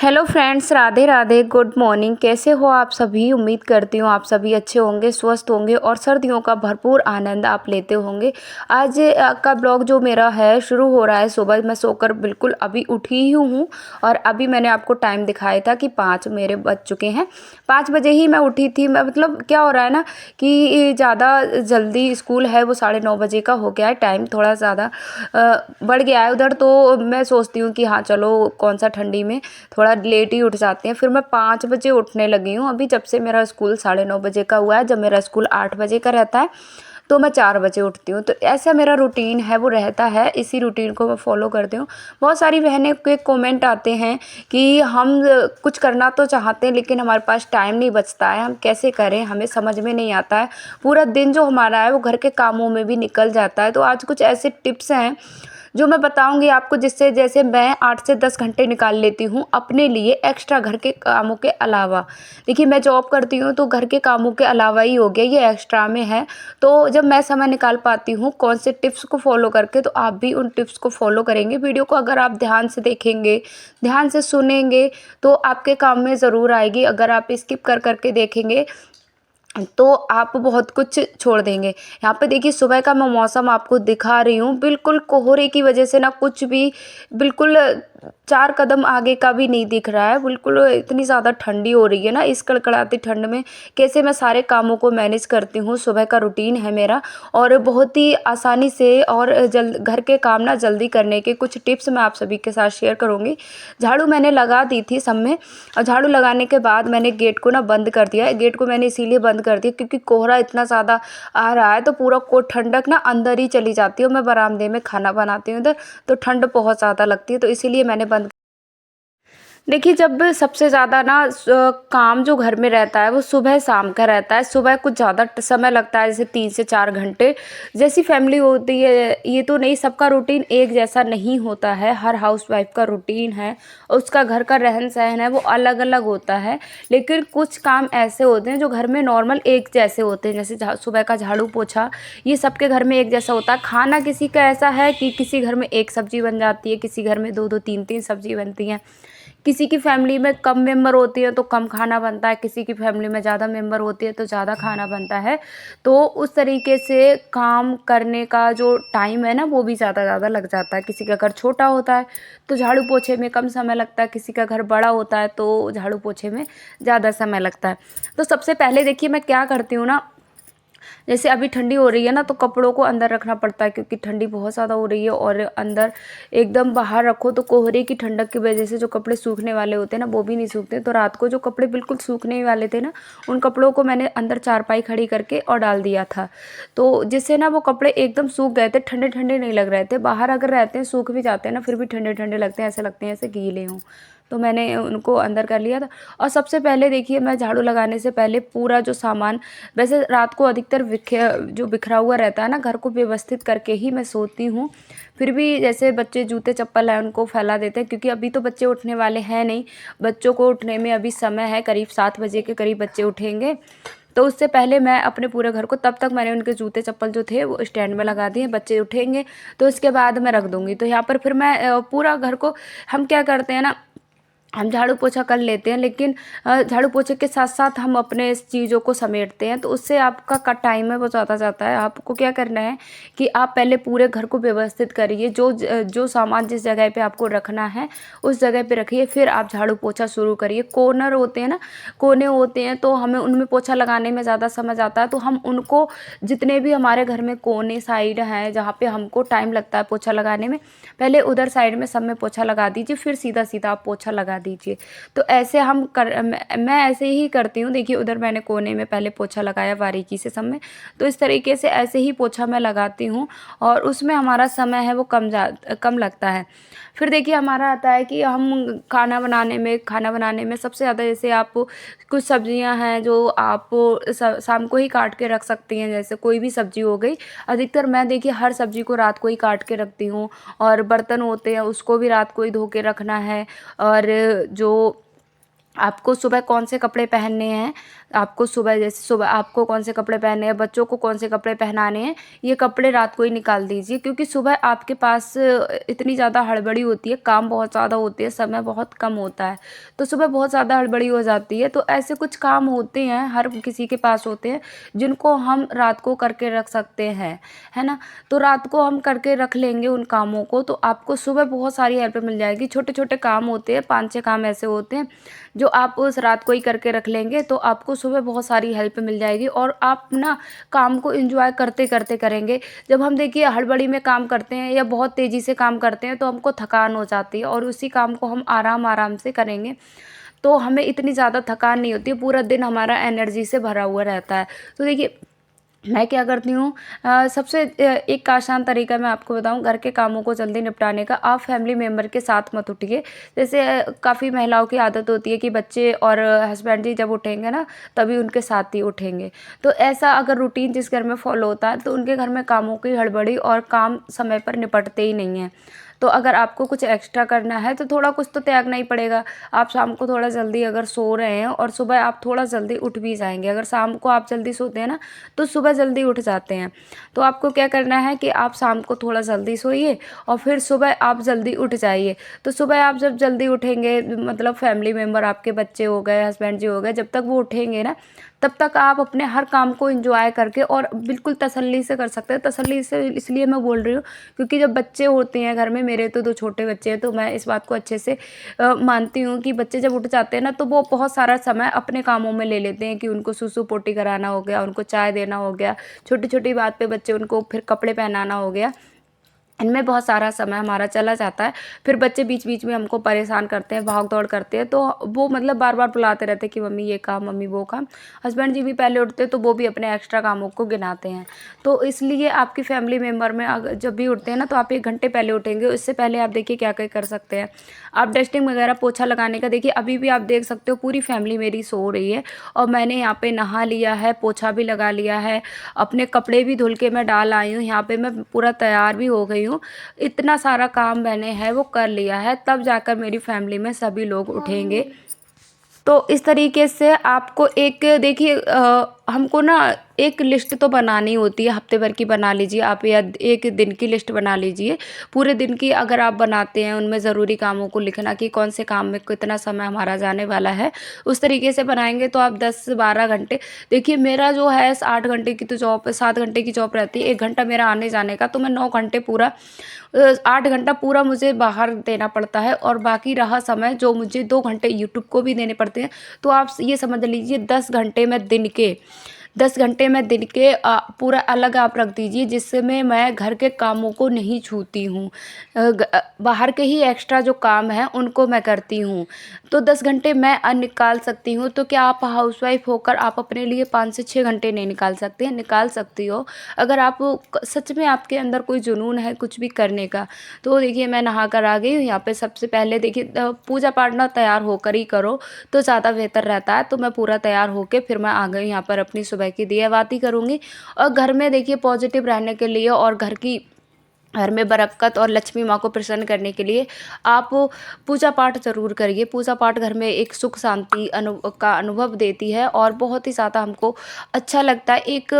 Hello friends, Radhe Radhe, good morning. कैसे हो आप सभी? उम्मीद करती हूँ आप सभी अच्छे होंगे, स्वस्थ होंगे और सर्दियों का भरपूर आनंद आप लेते होंगे। आज का ब्लॉग जो मेरा है शुरू हो रहा है सुबह। मैं सोकर बिल्कुल अभी उठी ही हूँ और अभी मैंने आपको टाइम दिखाया था कि 5 मेरे बज चुके हैं। 5 बजे ही मैं उठी थी। मैं मतलब क्या हो रहा है ना कि ज़्यादा जल्दी स्कूल है, वो 9:30 बजे का हो गया है। टाइम थोड़ा ज़्यादा बढ़ गया है उधर, तो मैं सोचती हूँ कि हाँ चलो कौन सा ठंडी में थोड़ा लेट ही उठ जाते हैं। फिर मैं 5 बजे उठने लगी हूँ। अभी जब से मेरा स्कूल 9:30 बजे का हुआ है, जब मेरा स्कूल 8 बजे का रहता है तो मैं 4 बजे उठती हूँ। तो ऐसा मेरा रूटीन है, वो रहता है। इसी रूटीन को मैं फॉलो करती हूँ। बहुत सारी बहनें के कमेंट आते हैं कि हम कुछ करना तो चाहते हैं लेकिन हमारे पास टाइम नहीं बचता है, हम कैसे करें, हमें समझ में नहीं आता है। पूरा दिन जो हमारा है वो घर के कामों में भी निकल जाता है। तो आज कुछ ऐसे टिप्स हैं जो मैं बताऊंगी आपको, जिससे जैसे मैं 8 से 10 घंटे निकाल लेती हूँ अपने लिए एक्स्ट्रा घर के कामों के अलावा। देखिए, मैं जॉब करती हूँ तो घर के कामों के अलावा ही हो गया, ये एक्स्ट्रा में है। तो जब मैं समय निकाल पाती हूँ कौन से टिप्स को फॉलो करके, तो आप भी उन टिप्स को फॉलो करेंगे। वीडियो को अगर आप ध्यान से देखेंगे, ध्यान से सुनेंगे तो आपके काम में ज़रूर आएगी। अगर आप स्किप कर करके देखेंगे तो आप बहुत कुछ छोड़ देंगे। यहाँ पे देखिए, सुबह का मैं मौसम आपको दिखा रही हूँ। बिल्कुल कोहरे की वजह से ना कुछ भी, बिल्कुल 4 कदम आगे का भी नहीं दिख रहा है। बिल्कुल इतनी ज़्यादा ठंडी हो रही है ना, इस कड़कड़ाती ठंड में कैसे मैं सारे कामों को मैनेज करती हूँ। सुबह का रूटीन है मेरा और बहुत ही आसानी से और जल्द घर के काम ना जल्दी करने के कुछ टिप्स मैं आप सभी के साथ शेयर करूँगी। झाड़ू मैंने लगा दी थी सब में, और झाड़ू लगाने के बाद मैंने गेट को ना बंद कर दिया है। गेट को मैंने इसीलिए बंद कर दिया क्योंकि कोहरा इतना ज़्यादा आ रहा है, तो पूरा को ठंडक ना अंदर ही चली जाती है। और मैं बरामदे में खाना बनाती हूँ इधर, तो ठंड बहुत ज़्यादा लगती है, तो इसीलिए मैंने बंद। देखिए, जब सबसे ज़्यादा ना काम जो घर में रहता है वो सुबह शाम का रहता है। सुबह कुछ ज़्यादा समय लगता है, जैसे 3 से 4 घंटे। जैसी फैमिली होती है, ये तो नहीं, सबका रूटीन एक जैसा नहीं होता है। हर हाउसवाइफ का रूटीन है, उसका घर का रहन सहन है, वो अलग अलग होता है। लेकिन कुछ काम ऐसे होते हैं जो घर में नॉर्मल एक जैसे होते हैं, जैसे सुबह का झाड़ू पोछा, ये सबके घर में एक जैसा होता है। खाना किसी का ऐसा है कि किसी घर में एक सब्जी बन जाती है, किसी घर में 2-2 3-3 सब्जी बनती हैं। किसी की फैमिली में कम मेंबर होती है तो कम खाना बनता है, किसी की फैमिली में ज़्यादा मेंबर होती है तो ज़्यादा खाना बनता है। तो उस तरीके से काम करने का जो टाइम है ना, वो भी ज़्यादा लग जाता है। किसी का घर छोटा होता है तो झाड़ू पोछे में कम समय लगता है, किसी का घर बड़ा होता है तो झाड़ू पोछे में ज़्यादा समय लगता है। तो सबसे पहले देखिए, मैं क्या करती हूँ ना, जैसे अभी ठंडी हो रही है ना, तो कपड़ों को अंदर रखना पड़ता है क्योंकि ठंडी बहुत ज़्यादा हो रही है। और अंदर एकदम बाहर रखो तो कोहरे की ठंडक की वजह से जो कपड़े सूखने वाले होते हैं ना, वो भी नहीं सूखते। तो रात को जो कपड़े बिल्कुल सूखने वाले थे ना, उन कपड़ों को मैंने अंदर चारपाई खड़ी करके और डाल दिया था, तो जिससे ना वो कपड़े एकदम सूख गए थे। ठंडे ठंडे नहीं लग रहे थे। बाहर अगर रहते हैं, सूख भी जाते हैं ना, फिर भी ठंडे ठंडे लगते हैं, ऐसे लगते हैं ऐसे गीले हों। तो मैंने उनको अंदर कर लिया था। और सबसे पहले देखिए, मैं झाड़ू लगाने से पहले पूरा जो सामान, वैसे रात को अधिकतर जो बिखरा हुआ रहता है ना, घर को व्यवस्थित करके ही मैं सोती हूँ। फिर भी जैसे बच्चे जूते चप्पल हैं उनको फैला देते हैं, क्योंकि अभी तो बच्चे उठने वाले हैं नहीं। बच्चों को उठने में अभी समय है, करीब 7 बजे के करीब बच्चे उठेंगे। तो उससे पहले मैं अपने पूरे घर को, तब तक मैंने उनके जूते चप्पल जो थे वो स्टैंड में लगा दिए। बच्चे उठेंगे तो उसके बाद मैं रख दूँगी। तो यहाँ पर फिर मैं पूरा घर को, हम क्या करते हैं ना, हम झाड़ू पोछा कर लेते हैं, लेकिन झाड़ू पोछे के साथ साथ हम अपने इस चीज़ों को समेटते हैं, तो उससे आपका का टाइम है वो ज़्यादा जाता है। आपको क्या करना है कि आप पहले पूरे घर को व्यवस्थित करिए। जो सामान जिस जगह पे आपको रखना है उस जगह पे रखिए, फिर आप झाड़ू पोछा शुरू करिए। कॉर्नर होते हैं ना, कोने होते हैं, तो हमें उनमें पोछा लगाने में ज़्यादा समय आता है। तो हम उनको, जितने भी हमारे घर में कोने साइड हैं जहाँ पे हमको टाइम लगता है पोछा लगाने में, पहले उधर साइड में सब में पोछा लगा दीजिए, फिर सीधा सीधा आप पोछा लगा दीजिए। तो ऐसे मैं ऐसे ही करती हूँ। देखिए, उधर मैंने कोने में पहले पोछा लगाया बारीकी से सब में। तो इस तरीके से ऐसे ही पोछा मैं लगाती हूँ और उसमें हमारा समय है वो कम लगता है। फिर देखिए, हमारा आता है कि हम खाना बनाने में सबसे ज़्यादा, जैसे आप कुछ सब्जियां हैं जो आप शाम को ही काट के रख सकती हैं, जैसे कोई भी सब्जी हो गई। अधिकतर मैं देखिए हर सब्जी को रात को ही काट के रखती हूँ। और बर्तन होते हैं उसको भी रात को ही धो के रखना है। और जो आपको सुबह कौन से कपड़े पहनने हैं, आपको सुबह, जैसे सुबह आपको कौन से कपड़े पहनने हैं, बच्चों को कौन से कपड़े पहनाने हैं, ये कपड़े रात को ही निकाल दीजिए, क्योंकि सुबह आपके पास इतनी ज़्यादा हड़बड़ी होती है, काम बहुत ज़्यादा होते हैं, समय बहुत कम होता है, तो सुबह बहुत ज़्यादा हड़बड़ी हो जाती है। तो ऐसे कुछ काम होते हैं, हर किसी के पास होते हैं, जिनको हम रात को करके रख सकते हैं, है ना। तो रात को हम करके रख लेंगे उन कामों को, तो आपको सुबह बहुत सारी हेल्प मिल जाएगी। छोटे छोटे काम होते हैं, 5-6 काम ऐसे होते हैं जो आप उस रात को ही करके रख लेंगे, तो आपको सुबह बहुत सारी हेल्प मिल जाएगी और आप ना काम को एंजॉय करते करते करेंगे। जब हम देखिए हड़बड़ी में काम करते हैं या बहुत तेज़ी से काम करते हैं, तो हमको थकान हो जाती है, और उसी काम को हम आराम आराम से करेंगे तो हमें इतनी ज़्यादा थकान नहीं होती है, पूरा दिन हमारा एनर्जी से भरा हुआ रहता है। तो देखिए मैं क्या करती हूँ, सबसे एक आसान तरीका मैं आपको बताऊँ घर के कामों को जल्दी निपटाने का। आप फैमिली मेम्बर के साथ मत उठिए। जैसे काफ़ी महिलाओं की आदत होती है कि बच्चे और हस्बैंड जी जब उठेंगे ना, तभी उनके साथ ही उठेंगे। तो ऐसा अगर रूटीन जिस घर में फॉलो होता है, तो उनके घर में कामों की हड़बड़ी और काम समय पर निपटते ही नहीं हैं। तो अगर आपको कुछ एक्स्ट्रा करना है, तो थोड़ा कुछ तो त्यागना ही पड़ेगा। आप शाम को थोड़ा जल्दी अगर सो रहे हैं और सुबह आप थोड़ा जल्दी उठ भी जाएंगे, अगर शाम को आप जल्दी सोते हैं ना, तो सुबह जल्दी उठ जाते हैं। तो आपको क्या करना है कि आप शाम को थोड़ा जल्दी सोइए और फिर सुबह आप जल्दी उठ जाइए। तो सुबह आप जब जल्दी उठेंगे, मतलब फैमिली मेम्बर आपके बच्चे हो गए, हस्बैंड जी हो गए, जब तक वो उठेंगे ना, तब तक आप अपने हर काम को एंजॉय करके और बिल्कुल तसल्ली से कर सकते हैं। तसल्ली से इसलिए मैं बोल रही हूँ, क्योंकि जब बच्चे होते हैं घर में, मेरे तो 2 छोटे बच्चे हैं, तो मैं इस बात को अच्छे से मानती हूँ कि बच्चे जब उठ जाते हैं ना, तो वो बहुत सारा समय अपने कामों में ले लेते हैं, कि उनको सूसू पोटी कराना हो गया, उनको चाय देना हो गया, छोटी छोटी बात पे बच्चे उनको फिर कपड़े पहनाना हो गया, इनमें बहुत सारा समय हमारा चला जाता है। फिर बच्चे बीच बीच में हमको परेशान करते हैं, भाग दौड़ करते हैं, तो वो मतलब बार बार बुलाते रहते हैं कि मम्मी ये काम, मम्मी वो काम। हस्बैंड जी भी पहले उठते हैं, तो वो भी अपने एक्स्ट्रा कामों को गिनाते हैं। तो इसलिए आपकी फैमिली मेम्बर में जब भी उठते हैं ना, तो आप 1 घंटे पहले उठेंगे। इससे पहले आप देखिए क्या क्या कर सकते हैं। आप डस्टिंग वगैरह, पोछा लगाने का, देखिए अभी भी आप देख सकते हो पूरी फैमिली मेरी सो रही है और मैंने यहाँ पे नहा लिया है, पोछा भी लगा लिया है, अपने कपड़े भी धुल के मैं डाल आई हूँ, यहाँ पे मैं पूरा तैयार भी हो गई हूँ। इतना सारा काम मैंने है वो कर लिया है, तब जाकर मेरी फैमिली में सभी लोग उठेंगे। तो इस तरीके से आपको एक देखिए हमको ना एक लिस्ट तो बनानी होती है, हफ्ते भर की बना लीजिए आप, या एक दिन की लिस्ट बना लीजिए। पूरे दिन की अगर आप बनाते हैं, उनमें ज़रूरी कामों को लिखना कि कौन से काम में कितना समय हमारा जाने वाला है, उस तरीके से बनाएंगे तो आप 10 से 12 घंटे। देखिए मेरा जो है 8 घंटे की तो जॉब, 7 घंटे की जॉब रहती है, 1 घंटा मेरा आने जाने का, तो मैं 9 घंटे पूरा 8 घंटा पूरा मुझे बाहर देना पड़ता है, और बाकी रहा समय जो मुझे 2 घंटे यूट्यूब को भी देने पड़ते हैं। तो आप ये समझ लीजिए 10 घंटे में दिन के पूरा अलग आप रख दीजिए, जिसमें मैं घर के कामों को नहीं छूती हूँ। बाहर के ही एक्स्ट्रा जो काम हैं उनको मैं करती हूँ। तो 10 घंटे मैं निकाल सकती हूँ। तो क्या आप हाउसवाइफ होकर आप अपने लिए 5 से 6 घंटे नहीं निकाल सकते हैं? निकाल सकती हो, अगर आप सच में आपके अंदर कोई जुनून है कुछ भी करने का। तो देखिए मैं नहा कर आ गई हूँ, यहाँ पे सबसे पहले देखिए पूजा पाठ ना तैयार होकर ही करो तो ज़्यादा बेहतर रहता है। तो मैं पूरा तैयार होके फिर मैं आ गई यहाँ पर, अपनी सुबह की दिया बाती करूँगी। और घर में देखिए पॉजिटिव रहने के लिए और घर में बरक़्क़त और लक्ष्मी माँ को प्रसन्न करने के लिए आप पूजा पाठ ज़रूर करिए। पूजा पाठ घर में एक सुख शांति का अनुभव देती है और बहुत ही ज़्यादा हमको अच्छा लगता है। एक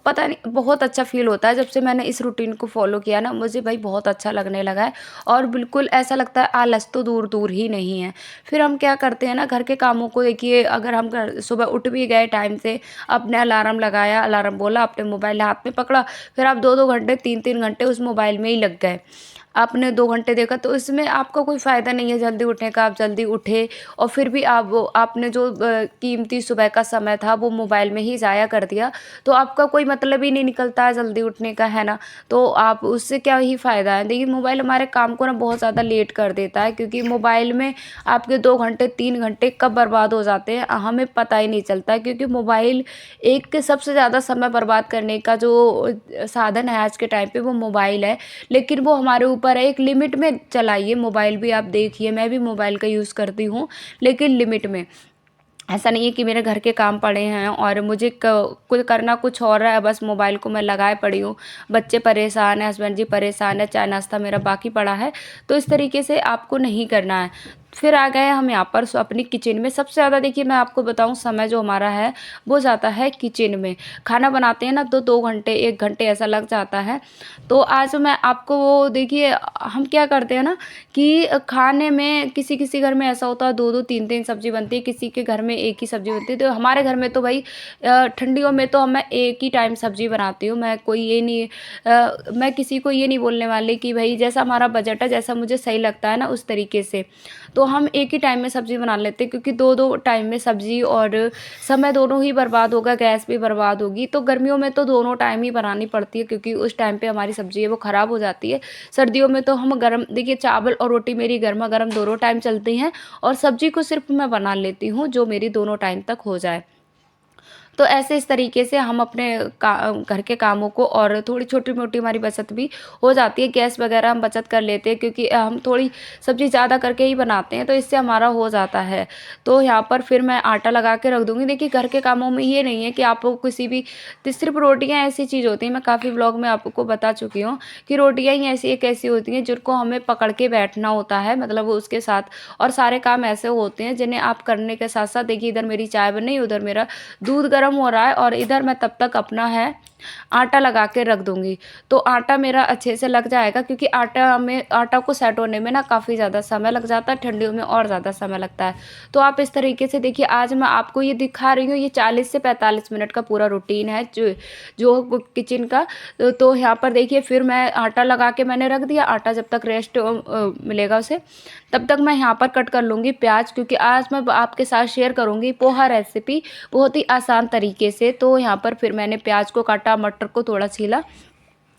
पता नहीं बहुत अच्छा फ़ील होता है। जब से मैंने इस रूटीन को फ़ॉलो किया ना, मुझे भाई बहुत अच्छा लगने लगा है और बिल्कुल ऐसा लगता है आलस तो दूर दूर ही नहीं है। फिर हम क्या करते हैं ना, घर के कामों को देखिए, अगर हम सुबह उठ भी गए टाइम से, अपने अलार्म लगाया, अलार्म बोला, अपने मोबाइल हाथ में पकड़ा, फिर आप 2-2 घंटे 3-3 घंटे उस मोबाइल में ही लग गए। आपने 2 घंटे देखा तो इसमें आपका कोई फ़ायदा नहीं है जल्दी उठने का। आप जल्दी उठे और फिर भी आपने जो कीमती सुबह का समय था वो मोबाइल में ही ज़ाया कर दिया, तो आपका कोई मतलब ही नहीं निकलता है जल्दी उठने का, है ना। तो आप उससे क्या ही फ़ायदा है। देखिए मोबाइल हमारे काम को ना बहुत ज़्यादा लेट कर देता है, क्योंकि मोबाइल में आपके 2 घंटे 3 घंटे कब बर्बाद हो जाते हैं हमें पता ही नहीं चलता है। क्योंकि मोबाइल एक सबसे ज़्यादा समय बर्बाद करने का जो साधन है आज के टाइम पे, वो मोबाइल है। लेकिन वो हमारे ऊपर है, एक लिमिट में चलाइए मोबाइल भी। आप देखिए मैं भी मोबाइल का यूज़ करती हूँ, लेकिन लिमिट में। ऐसा नहीं है कि मेरे घर के काम पड़े हैं और मुझे कुछ करना कुछ और है, बस मोबाइल को मैं लगाए पड़ी हूँ। बच्चे परेशान हैं, हस्बैंड जी परेशान है, चाय नाश्ता मेरा बाकी पड़ा है। तो इस तरीके से आपको नहीं करना है। फिर आ गए हम यहाँ पर अपनी किचन में। सबसे ज़्यादा देखिए मैं आपको बताऊँ समय जो हमारा है वो जाता है किचन में। खाना बनाते हैं ना तो 2 घंटे 1 घंटे ऐसा लग जाता है। तो आज मैं आपको वो देखिए हम क्या करते हैं ना कि खाने में किसी-किसी घर में ऐसा होता है 2-2 3-3 सब्ज़ी बनती है, किसी के घर में 1 ही सब्ज़ी बनती है। तो हमारे घर में तो भई ठंडियों में तो मैं एक ही टाइम सब्ज़ी बनाती हूँ। मैं कोई ये नहीं मैं किसी को ये नहीं बोलने वाली कि भई जैसा हमारा बजट है, जैसा मुझे सही लगता है ना उस तरीके से। तो हम एक ही टाइम में सब्ज़ी बना लेते हैं क्योंकि 2-2 टाइम में सब्ज़ी और समय दोनों ही बर्बाद होगा, गैस भी बर्बाद होगी। तो गर्मियों में तो दोनों टाइम ही बनानी पड़ती है क्योंकि उस टाइम पे हमारी सब्ज़ी है वो ख़राब हो जाती है। सर्दियों में तो हम गरम देखिए चावल और रोटी मेरी गरमा-गरम दोनों टाइम चलती हैं और सब्ज़ी को सिर्फ़ मैं बना लेती हूँ जो मेरी दोनों टाइम तक हो जाए। तो ऐसे इस तरीके से हम अपने घर के कामों को और थोड़ी छोटी-मोटी हमारी बचत भी हो जाती है। गैस वगैरह हम बचत कर लेते हैं क्योंकि हम थोड़ी सब्ज़ी ज़्यादा करके ही बनाते हैं तो इससे हमारा हो जाता है। तो यहाँ पर फिर मैं आटा लगा के रख दूँगी। देखिए घर के कामों में ये नहीं है कि आपको किसी भी तो सिर्फ़ रोटियाँ ऐसी चीज़ होती हैं, मैं काफ़ी व्लॉग में आपको बता चुकी हूँ कि रोटियाँ ही ऐसी एक ऐसी होती हैं जिनको हमें पकड़ के बैठना होता है, मतलब उसके साथ और सारे काम ऐसे होते हैं जिन्हें आप करने के साथ-साथ देखिए इधर मेरी चाय बन रही है, उधर मेरा दूध गर्म हो रहा है और इधर मैं तब तक अपना है आटा लगा के रख दूँगी। तो आटा मेरा अच्छे से लग जाएगा क्योंकि आटा को सेट होने में ना काफ़ी ज़्यादा समय लग जाता है, ठंडियों में और ज़्यादा समय लगता है। तो आप इस तरीके से देखिए आज मैं आपको ये दिखा रही हूँ, ये 40 से 45 मिनट का पूरा रूटीन है जो जो किचन का। तो यहाँ पर देखिए फिर मैं आटा लगा के मैंने रख दिया, आटा जब तक रेस्ट मिलेगा उसे, तब तक मैं यहाँ पर कट कर लूँगी प्याज़ क्योंकि आज मैं आपके साथ शेयर करूँगी पोहा रेसिपी बहुत ही आसान तरीके से। तो यहाँ पर फिर मैंने प्याज को काटा, मटर को थोड़ा छीला।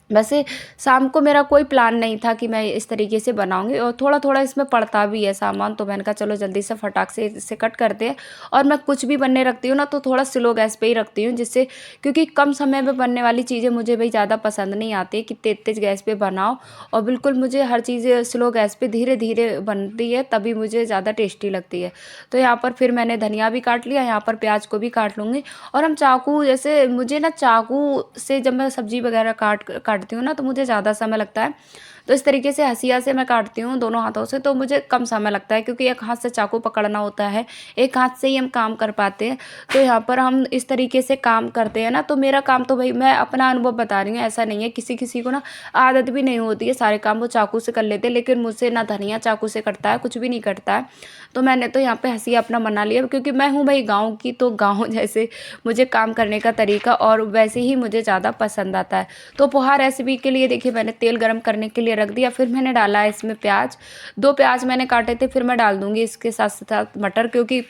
वैसे शाम को मेरा कोई प्लान नहीं था कि मैं इस तरीके से बनाऊँगी और थोड़ा-थोड़ा इसमें पड़ता भी है सामान, तो मैंने कहा चलो जल्दी से फटाक से इसे कट करते हैं। और मैं कुछ भी बनने रखती हूँ ना तो थोड़ा स्लो गैस पे ही रखती हूँ जिससे क्योंकि कम समय में बनने वाली चीज़ें मुझे भई ज़्यादा पसंद नहीं आती कि तेज़-तेज़ गैस पे बनाओ और बिल्कुल मुझे हर चीज़ स्लो गैस पे धीरे-धीरे बनती है तभी मुझे ज़्यादा टेस्टी लगती है। तो यहाँ पर फिर मैंने धनिया भी काट लिया, यहाँ पर प्याज को भी काट लूँगी और हम चाकू जैसे मुझे ना चाकू से जब मैं सब्ज़ी वगैरह काटती हूँ ना तो मुझे ज़्यादा समय लगता है। तो इस तरीके से हँसिया से मैं काटती हूँ दोनों हाथों से तो मुझे कम समय लगता है क्योंकि एक हाथ से चाकू पकड़ना होता है, एक हाथ से ही हम काम कर पाते हैं। तो यहाँ पर हम इस तरीके से काम करते हैं ना तो मेरा काम तो भई मैं अपना अनुभव बता रही हूँ, ऐसा नहीं है किसी-किसी को ना आदत भी नहीं होती है, सारे काम वो चाकू से कर लेते हैं लेकिन मुझसे ना धनिया चाकू से कटता है, कुछ भी नहीं कटता है। तो मैंने तो यहाँ पे हँसिया अपना बना लिया क्योंकि मैं हूँ भई गाँव की, तो गाँव जैसे मुझे काम करने का तरीका और वैसे ही मुझे ज़्यादा पसंद आता है। तो पोहा रेसिपी के लिए देखिए मैंने तेल गरम करने के लिए रख दिया, फिर मैंने डाला है इसमें प्याज, 2 प्याज मैंने काटे थे, फिर मैं डाल दूँगी इसके साथ-साथ मटर क्योंकि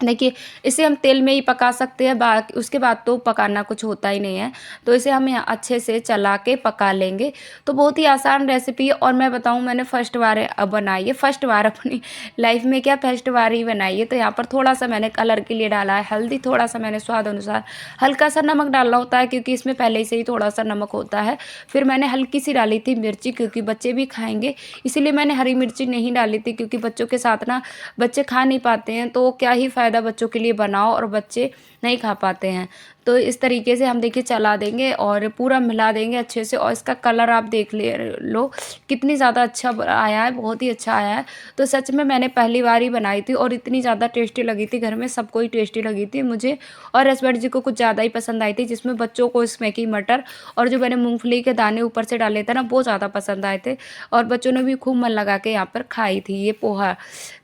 देखिए इसे हम तेल में ही पका सकते हैं, बाकी उसके बाद तो पकाना कुछ होता ही नहीं है। तो इसे हम यहाँ अच्छे से चला के पका लेंगे। तो बहुत ही आसान रेसिपी है और मैं बताऊँ मैंने फर्स्ट बार बनाई है, फर्स्ट बार अपनी लाइफ में क्या फर्स्ट बार ही बनाई है। तो यहाँ पर थोड़ा-सा मैंने कलर के लिए डाला है हल्दी, थोड़ा-सा मैंने स्वाद अनुसार हल्का-सा नमक डालना होता है क्योंकि इसमें पहले से ही थोड़ा-सा नमक होता है। फिर मैंने हल्की-सी डाली थी मिर्ची क्योंकि बच्चे भी खाएँगे, इसीलिए मैंने हरी मिर्ची नहीं डाली थी क्योंकि बच्चों के साथ ना बच्चे खा नहीं पाते हैं, तो क्या ही फ़ायदा बच्चों के लिए बनाओ और बच्चे नहीं खा पाते हैं। तो इस तरीके से हम देखिए चला देंगे और पूरा मिला देंगे अच्छे से और इसका कलर आप देख ले लो कितनी ज़्यादा अच्छा आया है, बहुत ही अच्छा आया है। तो सच में मैंने पहली बार ही बनाई थी और इतनी ज़्यादा टेस्टी लगी थी, घर में सबको ही टेस्टी लगी थी, मुझे और हस्बैंड जी को कुछ ज़्यादा ही पसंद आई थी, जिसमें बच्चों को इसमें की मटर और जो मैंने मूँगफली के दाने ऊपर से डाले थे ना, वो ज़्यादा पसंद आए थे और बच्चों ने भी खूब मन लगा के यहाँ पर खाई थी ये पोहा।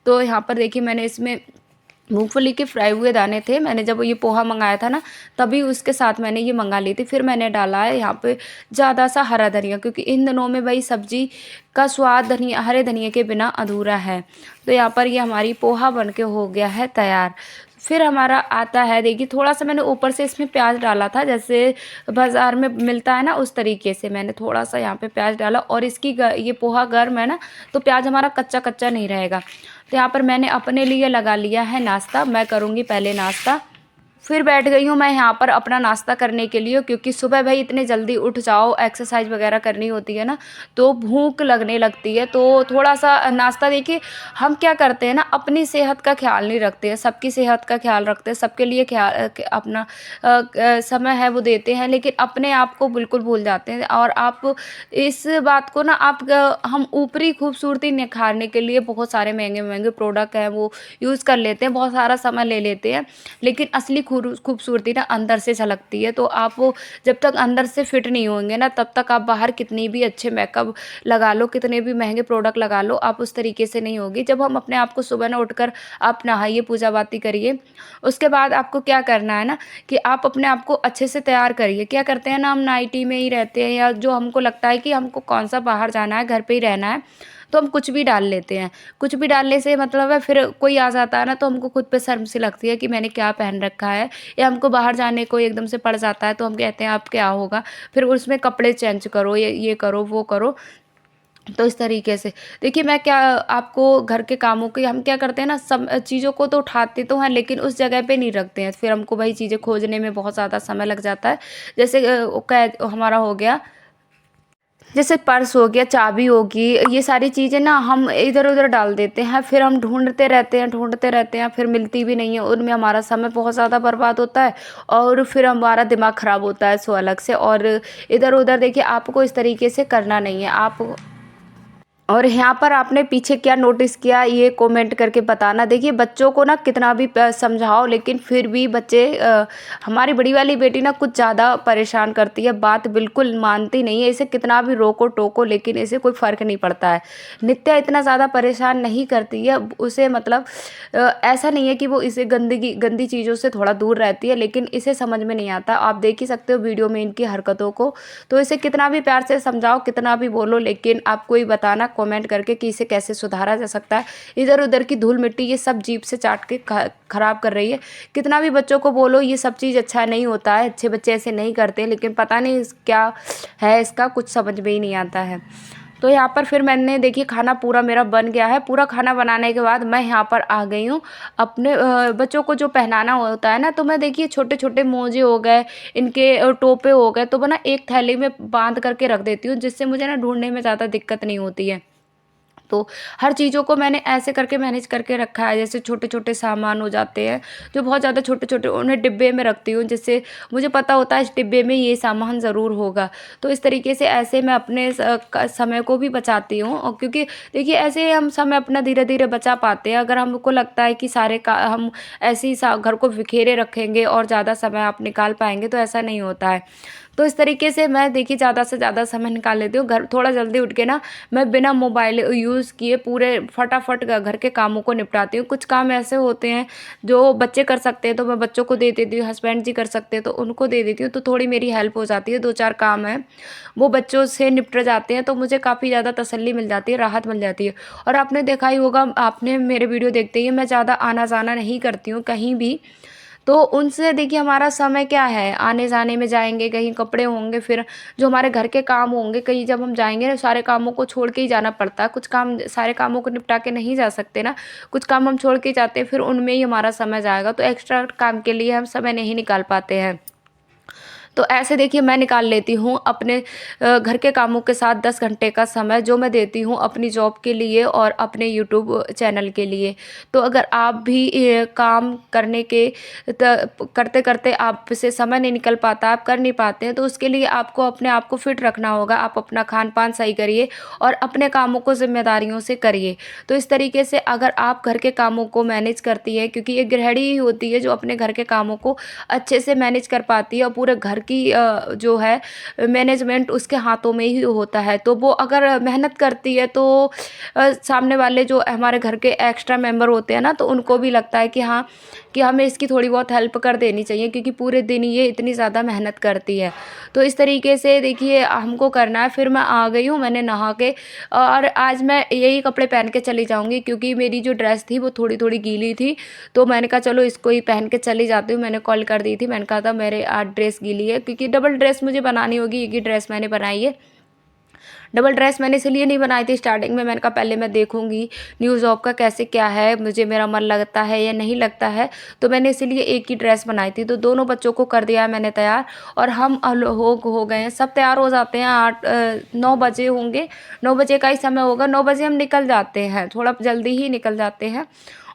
तो यहाँ पर देखिए मैंने इसमें मूँगफली के फ्राई हुए दाने थे, मैंने जब ये पोहा मँगाया था ना, तभी उसके साथ मैंने ये मँगा ली थी। फिर मैंने डाला है यहाँ पे ज़्यादा-सा हरा धनिया क्योंकि इन दिनों में भई सब्ज़ी का स्वाद हरे धनिये के बिना अधूरा है। तो यहाँ पर ये हमारी पोहा बन के हो गया है तैयार। फिर हमारा आता है देखिए थोड़ा-सा मैंने ऊपर से इसमें प्याज़ डाला था, जैसे बाज़ार में मिलता है ना उस तरीके से मैंने थोड़ा-सा यहाँ पे प्याज़ डाला और इसकी ये पोहा गर्म है ना, तो प्याज़ हमारा कच्चा-कच्चा नहीं रहेगा। तो यहाँ पर मैंने अपने लिए लगा लिया है नाश्ता, मैं करूँगी पहले नाश्ता। फिर बैठ गई हूँ मैं यहाँ पर अपना नाश्ता करने के लिए, क्योंकि सुबह भाई इतने जल्दी उठ जाओ, एक्सरसाइज वगैरह करनी होती है ना, तो भूख लगने लगती है। तो थोड़ा सा नाश्ता देखिए, हम क्या करते हैं ना, अपनी सेहत का ख्याल नहीं रखते हैं, सबकी सेहत का ख्याल रखते हैं, सबके लिए ख्याल अपना समय है वो देते हैं, लेकिन अपने आप को बिल्कुल भूल जाते हैं। और आप इस बात को ना, आप हम ऊपरी खूबसूरती निखारने के लिए बहुत सारे महंगे महंगे प्रोडक्ट हैं वो यूज़ कर लेते हैं, बहुत सारा समय ले लेते हैं, लेकिन असली खूबसूरती ना अंदर से झलकती है। तो आप वो जब तक अंदर से फिट नहीं होंगे ना, तब तक आप बाहर कितनी भी अच्छे मेकअप लगा लो, कितने भी महंगे प्रोडक्ट लगा लो, आप उस तरीके से नहीं होगी। जब हम अपने आप को सुबह ना उठकर आप नहाइए, पूजा बाती करिए, उसके बाद आपको क्या करना है ना, कि आप अपने आप को अच्छे से तैयार करिए। क्या करते हैं ना, हम नाइटी में ही रहते हैं, या जो हमको लगता है कि हमको कौन सा बाहर जाना है, घर पे ही रहना है, तो हम कुछ भी डाल लेते हैं। कुछ भी डालने से मतलब है, फिर कोई आ जाता है ना, तो हमको खुद पे शर्म सी लगती है कि मैंने क्या पहन रखा है, या हमको बाहर जाने को एकदम से पड़ जाता है, तो हम कहते हैं अब क्या होगा, फिर उसमें कपड़े चेंज करो, ये करो वो करो। तो इस तरीके से देखिए, मैं क्या आपको घर के कामों की, हम क्या करते हैं ना, सब चीज़ों को तो उठाते तो हैं, लेकिन उस जगह पे नहीं रखते हैं, फिर हमको वही चीज़ें खोजने में बहुत ज़्यादा समय लग जाता है। जैसे हमारा हो गया, जैसे पर्स हो गया, चाबी होगी, ये सारी चीज़ें ना हम इधर उधर डाल देते हैं, फिर हम ढूंढते रहते हैं, फिर मिलती भी नहीं है, उनमें हमारा समय बहुत ज़्यादा बर्बाद होता है, और फिर हमारा दिमाग ख़राब होता है सो अलग से। और इधर उधर देखिए, आपको इस तरीके से करना नहीं है। आप और यहाँ पर आपने पीछे क्या नोटिस किया, ये कमेंट करके बताना। देखिए, बच्चों को ना कितना भी समझाओ, लेकिन फिर भी बच्चे हमारी बड़ी वाली बेटी ना कुछ ज़्यादा परेशान करती है, बात बिल्कुल मानती नहीं है, इसे कितना भी रोको टोको, लेकिन इसे कोई फ़र्क नहीं पड़ता है। नित्या इतना ज़्यादा परेशान नहीं करती है उसे, मतलब ऐसा नहीं है कि वो इसे गंदी चीज़ों से थोड़ा दूर रहती है, लेकिन इसे समझ में नहीं आता। आप देख ही सकते हो वीडियो में इनकी हरकतों को। तो इसे कितना भी प्यार से समझाओ, कितना भी बोलो, लेकिन आपको ही बताना कमेंट करके कि इसे कैसे सुधारा जा सकता है। इधर उधर की धूल मिट्टी ये सब जीभ से चाट के खराब कर रही है। कितना भी बच्चों को बोलो ये सब चीज़ अच्छा नहीं होता है, अच्छे बच्चे ऐसे नहीं करते, लेकिन पता नहीं क्या है इसका, कुछ समझ में ही नहीं आता है। तो यहाँ पर फिर मैंने देखिए, खाना पूरा मेरा बन गया है। पूरा खाना बनाने के बाद मैं यहाँ पर आ गई हूँ। अपने बच्चों को जो पहनाना होता है ना, तो मैं देखिए छोटे छोटे मोजे हो गए, इनके टोपे हो गए, तो मैं ना एक थैली में बांध करके रख देती हूँ, जिससे मुझे ना ढूंढने में ज़्यादा दिक्कत नहीं होती है। तो हर चीज़ों को मैंने ऐसे करके मैनेज करके रखा है। जैसे छोटे छोटे सामान हो जाते हैं जो बहुत ज़्यादा छोटे छोटे, उन्हें डिब्बे में रखती हूँ, जिससे मुझे पता होता है इस डिब्बे में ये सामान ज़रूर होगा। तो इस तरीके से ऐसे मैं अपने समय को भी बचाती हूँ, और क्योंकि देखिए ऐसे हम समय अपना धीरे धीरे बचा पाते हैं। अगर हमको लगता है कि सारे का हम ऐसे ही घर को बिखेरे रखेंगे और ज़्यादा समय आप निकाल पाएंगे, तो ऐसा नहीं होता है। तो इस तरीके से मैं देखिए ज़्यादा से ज़्यादा समय निकाल लेती हूँ। घर थोड़ा जल्दी उठ के ना, मैं बिना मोबाइल यूज़ किए पूरे फटाफट घर के कामों को निपटाती हूँ। कुछ काम ऐसे होते हैं जो बच्चे कर सकते हैं, तो मैं बच्चों को दे देती हूँ, हस्बैंड जी कर सकते हैं तो उनको दे देती हूँ, तो थोड़ी मेरी हेल्प हो जाती है। 2-4 काम हैं वो बच्चों से निपट जाते हैं, तो मुझे काफ़ी ज़्यादा तसल्ली मिल जाती है, राहत मिल जाती है। और आपने देखा ही होगा, आपने मेरे वीडियो देखते ही, मैं ज़्यादा आना जाना नहीं करती हूँ कहीं भी। तो उनसे देखिए हमारा समय क्या है, आने जाने में जाएंगे, कहीं कपड़े होंगे, फिर जो हमारे घर के काम होंगे, कहीं जब हम जाएंगे ना, सारे कामों को छोड़ के ही जाना पड़ता है। कुछ काम सारे कामों को निपटा के नहीं जा सकते ना, कुछ काम हम छोड़ के जाते हैं, फिर उनमें ही हमारा समय जाएगा, तो एक्स्ट्रा काम के लिए हम समय नहीं निकाल पाते हैं। तो ऐसे देखिए मैं निकाल लेती हूँ अपने घर के कामों के साथ 10 घंटे का समय, जो मैं देती हूँ अपनी जॉब के लिए और अपने यूट्यूब चैनल के लिए। तो अगर आप भी काम करने के करते करते आप से समय नहीं निकल पाता, आप कर नहीं पाते हैं, तो उसके लिए आपको अपने आप को फिट रखना होगा। आप अपना खान पान सही करिए और अपने कामों को जिम्मेदारियों से करिए। तो इस तरीके से अगर आप घर के कामों को मैनेज करती है, क्योंकि एक गृहिणी ही होती है जो अपने घर के कामों को अच्छे से मैनेज कर पाती है, और पूरे घर की जो है मैनेजमेंट उसके हाथों में ही होता है। तो वो अगर मेहनत करती है, तो सामने वाले जो हमारे घर के एक्स्ट्रा मेंबर होते हैं ना, तो उनको भी लगता है कि हाँ, कि हमें इसकी थोड़ी बहुत हेल्प कर देनी चाहिए, क्योंकि पूरे दिन ये इतनी ज़्यादा मेहनत करती है। तो इस तरीके से देखिए हमको करना है। फिर मैं आ गई हूँ, मैंने नहा के, और आज मैं यही कपड़े पहन के चली जाऊँगी, क्योंकि मेरी जो ड्रेस थी वो थोड़ी थोड़ी गीली थी। तो मैंने कहा चलो इसको ही पहन के चली जाती हूँ। मैंने कॉल कर दी थी, मैंने कहा था मेरे आज ड्रेस गीली है, क्योंकि डबल ड्रेस मुझे बनानी होगी, एक ही ड्रेस मैंने बनाई है। डबल ड्रेस मैंने इसलिए नहीं बनाई थी स्टार्टिंग में, मैंने कहा पहले मैं देखूँगी न्यू जॉब का कैसे क्या है, मुझे मेरा मन लगता है या नहीं लगता है, तो मैंने इसीलिए एक ही ड्रेस बनाई थी। तो दोनों बच्चों को कर दिया है मैंने तैयार और हम हो गए हैं, सब तैयार हो जाते हैं 9 बजे होंगे, 9 बजे का ही समय होगा, 9 बजे हम निकल जाते हैं, थोड़ा जल्दी ही निकल जाते हैं।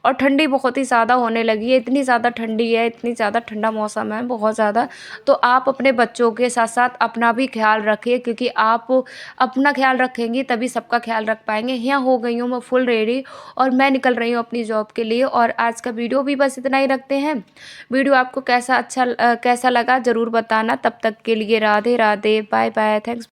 और ठंडी बहुत ही ज़्यादा होने लगी है, इतनी ज़्यादा ठंडी है, इतनी ज़्यादा ठंडा मौसम है, बहुत ज़्यादा। तो आप अपने बच्चों के साथ-साथ अपना भी ख़्याल रखिए, क्योंकि आप अपना ख़्याल रखेंगी तभी सबका ख़्याल रख पाएँगे। यहाँ हो गई हूँ मैं फुल रेडी और मैं निकल रही हूँ अपनी जॉब के लिए। और आज का वीडियो भी बस इतना ही रखते हैं। वीडियो आपको कैसा लगा ज़रूर बताना। तब तक के लिए Radhe Radhe, bye bye, thanks.